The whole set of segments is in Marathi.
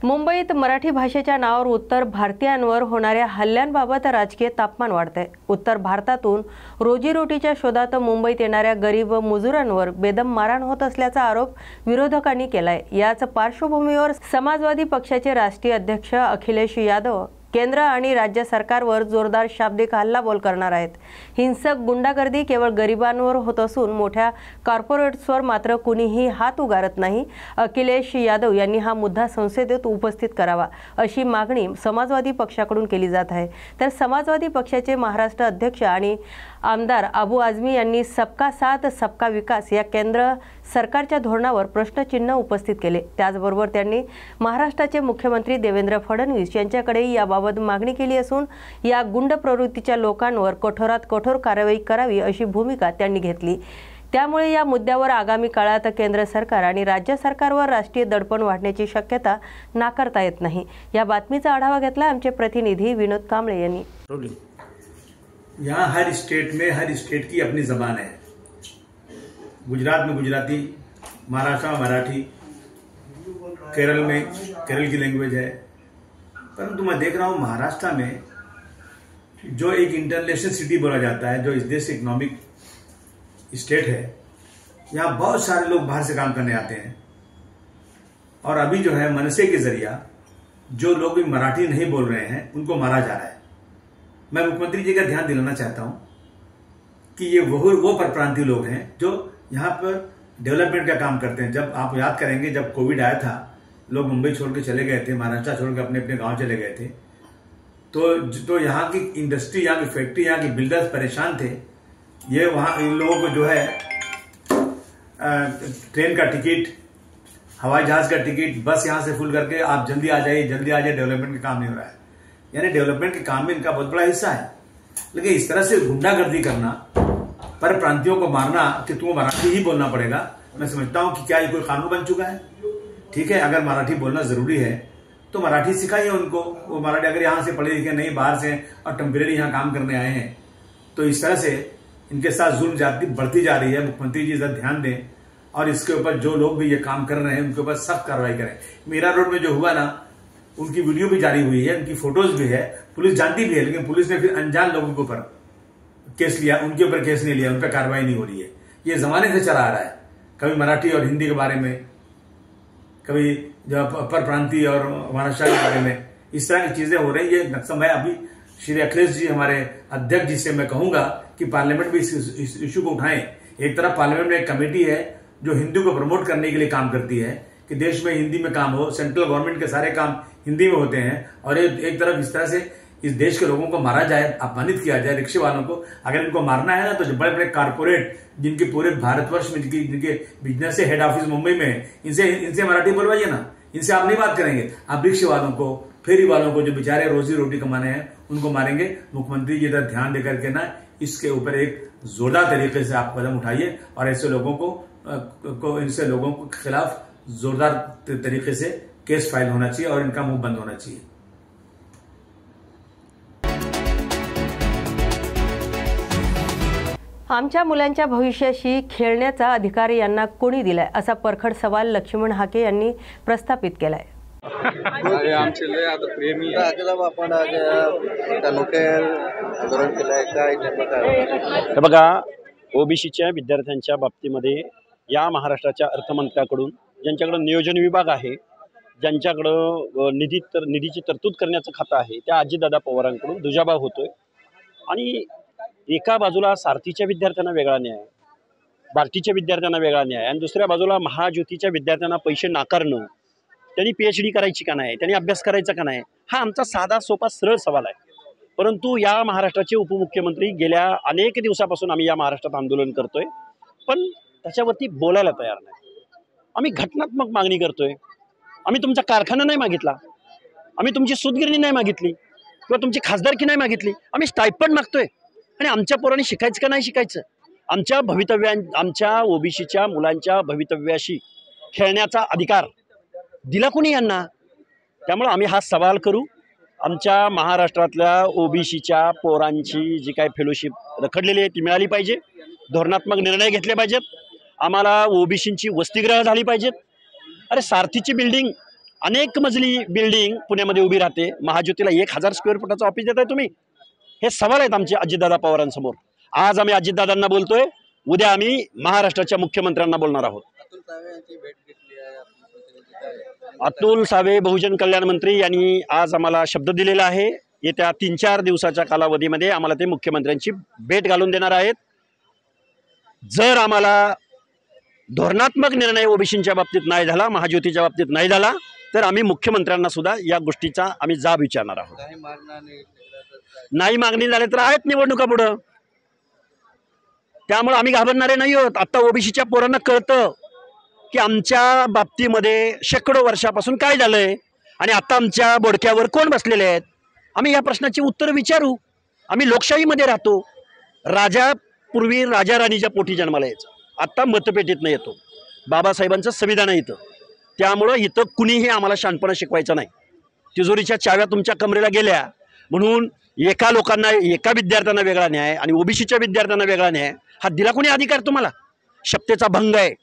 मुंबईत मराठी भाषेच्या नावावर उत्तर भारतीयांवर होणाऱ्या हल्ल्यांबाबत राजकीय तापमान वाढते। उत्तर भारतातून रोजीरोटीच्या शोधात मुंबईत येणाऱ्या गरीब मजुरांवर बेदम मारहाण होत असल्याचा आरोप विरोधकांनी केलाय। याच पार्श्वभूमीवर समाजवादी पक्षाचे राष्ट्रीय अध्यक्ष अखिलेश यादव केंद्र आणि राज्य सरकारवर जोरदार शाब्दिक हल्लाबोल करणार आहेत। हिंसक गुंडागर्दी केवळ गरिबांवर होत असून मोठ्या कॉर्पोरेट्सवर मात्र कुणीही हात उगारत नाही। अखिलेश यादव यांनी हा मुद्दा संसदेत उपस्थित करावा अशी मागणी समाजवादी पक्षाकडून केली जात आहे। तर समाजवादी पक्षाचे महाराष्ट्र अध्यक्ष आणि आमदार अबू आझमी यांनी सबका साथ सबका विकास या केंद्र सरकारच्या धोरणावर प्रश्नचिन्ह उपस्थित केले। त्याचबरोबर त्यांनी महाराष्ट्राचे मुख्यमंत्री देवेंद्र फडणवीस यांच्याकडे याबाबत मागणी केली असून या गुंड प्रवृत्तीच्या लोकांवर कठोरात कठोर कारवाई करावी अशी भूमिका त्यांनी घेतली। त्यामुळे या मुद्द्यावर आगामी काळात केंद्र सरकार आणि राज्य सरकारवर राष्ट्रीय दडपण वाढण्याची शक्यता नाकारता येत नाही। या बातमीचा आढावा घेतला आमचे प्रतिनिधी विनोद कांबळे यांनी। यहाँ हर स्टेट में हर स्टेट की अपनी जबान है। गुजरात में गुजराती, महाराष्ट्र में मराठी, केरल में केरल की लैंग्वेज है। परंतु मैं देख रहा हूँ महाराष्ट्र में जो एक इंटरनेशनल सिटी बोला जाता है, जो इस देश इकोनॉमिक स्टेट है, यहाँ बहुत सारे लोग बाहर से काम करने आते हैं। और अभी जो है मनसे के जरिया जो लोग भी मराठी नहीं बोल रहे हैं उनको मारा जा रहा है। मैं मुख्यमंत्री जी का ध्यान दिलाना चाहता हूं कि ये वो परप्रांतीय लोग हैं जो यहाँ पर डेवलपमेंट का काम करते हैं। जब आप याद करेंगे, जब कोविड आया था, लोग मुंबई छोड़ के चले गए थे, महाराष्ट्र छोड़ के अपने अपने गांव चले गए थे, तो यहाँ की इंडस्ट्री, यहाँ की फैक्ट्री, यहाँ के बिल्डर्स परेशान थे। ये वहां इन लोगों को जो है ट्रेन का टिकट, हवाई जहाज का टिकट, बस यहां से फुल करके आप जल्दी आ जाइए, डेवलपमेंट का काम नहीं हो रहा है। यानी डेवलपमेंट के काम में इनका बहुत बड़ा हिस्सा है। लेकिन इस तरह से गुंडागर्दी करना, पर प्रांतियों को मारना कि तुम्हें मराठी ही बोलना पड़ेगा, मैं समझता हूं कि क्या ये कोई कानून बन चुका है? ठीक है, अगर मराठी बोलना जरूरी है तो मराठी सिखाइए उनको। वो मराठी अगर यहाँ से पढ़े लिखे नहीं, बाहर से और टेम्परेरी यहाँ काम करने आए हैं, तो इस तरह से इनके साथ जुल्म जाति बढ़ती जा रही है। मुख्यमंत्री जी जरा ध्यान दें और इसके ऊपर जो लोग भी ये काम कर रहे हैं उनके ऊपर सख्त कार्रवाई करें। मीरा रोड में जो हुआ ना, उनकी वीडियो भी जारी हुई है, उनकी फोटोज भी है, पुलिस जानती भी है, लेकिन पुलिस ने फिर अनजान लोगों के ऊपर केस लिया, उनके ऊपर केस नहीं लिया, उन पर कार्रवाई नहीं हो रही है। ये जमाने से चला आ रहा है। कभी मराठी और हिंदी के बारे में, कभी जो अपर प्रांतीय और महाराष्ट्र के बारे में, इस तरह की चीजें हो रही है। नक्सम है। अभी श्री अखिलेश जी हमारे अध्यक्ष जी से मैं कहूंगा कि पार्लियामेंट में इस इशू को उठाएं। एक तरफ पार्लियामेंट में एक कमेटी है जो हिंदी को प्रमोट करने के लिए काम करती है कि देश में हिंदी में काम हो, सेंट्रल गवर्नमेंट के सारे काम हिंदी में होते हैं, और एक तरफ इस तरह से इस देश के लोगों को मारा जाए, अपमानित किया जाए। रिक्शे वालों को अगर इनको मारना है ना, तो जो बड़े बड़े कारपोरेट जिनके पूरे भारतवर्ष में जिनके बिजनेस से हेड ऑफिस मुंबई में है, इनसे मराठी बोलवाइए ना। इनसे आप नहीं बात करेंगे, आप रिक्शे वालों को, फेरी वालों को, जो बेचारे रोजी रोटी कमाने हैं, उनको मारेंगे। मुख्यमंत्री जी इधर ध्यान देकर के ना इसके ऊपर एक जोरदार तरीके से आप कदम उठाइए और ऐसे लोगों को इनसे लोगों के खिलाफ जोरदार तरीके से केस फाइल होना चाहिए और इनका मुंह बंद होना चाहिए। आमच्या मुलांच्या भविष्याशी खेळण्याचा अधिकार यांना कोणी दिलाय असा परखड सवाल लक्ष्मण हाके यांनी प्रस्थापित केलाय। आमचे लय आता प्रेमी आपण धोरण केलंय काय बघा, ओबीसीच्या विद्यार्थ्यांच्या बाबतीमध्ये या महाराष्ट्राच्या अर्थमंत्र्याकडून, ज्यांच्याकडे नियोजन विभाग आहे, ज्यांच्याकडं निधीची तरतूद करण्याचं खातं आहे, त्या अजितदादा पवारांकडून दुजाभाव होतोय। आणि एका बाजूला सारथीच्या विद्यार्थ्यांना वेगळा न्याय, भारतीच्या विद्यार्थ्यांना वेगळा न्याय, आणि दुसऱ्या बाजूला महाज्योतीच्या विद्यार्थ्यांना पैसे नाकारणं, त्यांनी PhD करायची का नाही, त्यांनी अभ्यास करायचा का नाही, हा आमचा साधा सोपा सरळ सवाल आहे। परंतु या महाराष्ट्राचे उपमुख्यमंत्री गेल्या अनेक दिवसापासून आम्ही या महाराष्ट्रात आंदोलन करतोय, पण त्याच्यावरती बोलायला तयार नाही। आम्ही घटनात्मक मागणी करतोय। आम्ही तुमचा कारखाना नाही मागितला, आम्ही तुमची सूतगिरणी नाही मागितली, किंवा तुमची खासदारकी नाही मागितली, आम्ही स्टायपंड मागतोय। आणि आमच्या पोरांनी शिकायचं का नाही शिकायचं, आमच्या ओबीसीच्या मुलांच्या भवितव्याशी खेळण्याचा अधिकार दिला कोणी यांना? त्यामुळे आम्ही हा सवाल करू। आमच्या महाराष्ट्रातल्या ओबीसीच्या पोरांची जी काही फेलोशिप रखडलेली आहे ती मिळाली पाहिजे, धोरणात्मक निर्णय घेतले पाहिजेत, आम्हाला ओबीसींची वसतिगृह झाली पाहिजेत। अरे सारथीची बिल्डिंग अनेक मजली बिल्डिंग पुण्यामध्ये उभी राहते, महाज्योतीला 1000 स्क्वेअर फुटाचं ऑफिस देताय तुम्ही. हे सवाल आहेत आमचे अजितदादा पवारांसमोर. आज आम्ही अजितदादांना बोलतोय, उद्या आम्ही महाराष्ट्राच्या मुख्यमंत्र्यांना बोलणार आहोत. अतुल सावे यांची भेट घेतली आहे, आपले प्रतिनिधी काय आहे? अतुल सावे बहुजन कल्याण मंत्री यांनी आज आम्हाला शब्द दिलेला आहे, येत्या 3-4 दिवसाच्या कालावधीमध्ये आम्हाला ते मुख्यमंत्र्यांची भेट घालून देणार आहेत. जर आम्हाला धोरणात्मक निर्णय ओबीसींच्या बाबतीत नाही झाला, महाज्योतीच्या बाबतीत नाही झाला, तर आम्ही मुख्यमंत्र्यांना सुद्धा या गोष्टीचा आम्ही जाब विचारणार आहोत. काही मागणार नाही तर काय? नाही मागणी झाली तर आहेत निवडणुका पुढं, त्यामुळे आम्ही घाबरणारे नाही आहोत. आता ओबीसीच्या पोरांना कळतं की आमच्या बाबतीमध्ये शेकडो वर्षापासून काय झालंय आणि आता आमच्या बोडक्यावर कोण बसलेले आहेत. आम्ही या प्रश्नाची उत्तर विचारू. आम्ही लोकशाहीमध्ये राहतो. राजा पूर्वी राजा राणीच्या पोटी जन्माला यायचं, आत्ता मतपेटीतनं येतो. बाबासाहेबांचं संविधान आहे इथं, त्यामुळं इथं कुणीही आम्हाला शहाणपणा शिकवायचं नाही. तिजोरीच्या चाव्या तुमच्या कमरेला गेल्या म्हणून एका विद्यार्थ्यांना वेगळा न्याय आणि ओबीसीच्या विद्यार्थ्यांना वेगळा न्याय हा दिला कोणी अधिकार तुम्हाला? शपथेचा भंग आहे.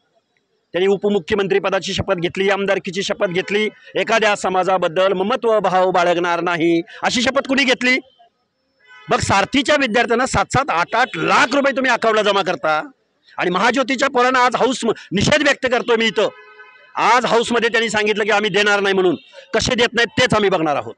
त्यांनी उपमुख्यमंत्री पदाची शपथ घेतली, आमदारकीची शपथ घेतली, एखाद्या समाजाबद्दल ममत्व भाव बाळगणार नाही अशी शपथ कुणी घेतली? बघ, सारथीच्या विद्यार्थ्यांना 7-7, 8-8 लाख रुपये तुम्ही अकाउंटला जमा करता आणि महाज्योतीच्या पोरांना आज हाऊस निषेध व्यक्त करतोय मी इथं. आज हाऊसमध्ये त्यांनी सांगितलं की आम्ही देणार नाही म्हणून. कसे देत नाहीत तेच आम्ही बघणार आहोत.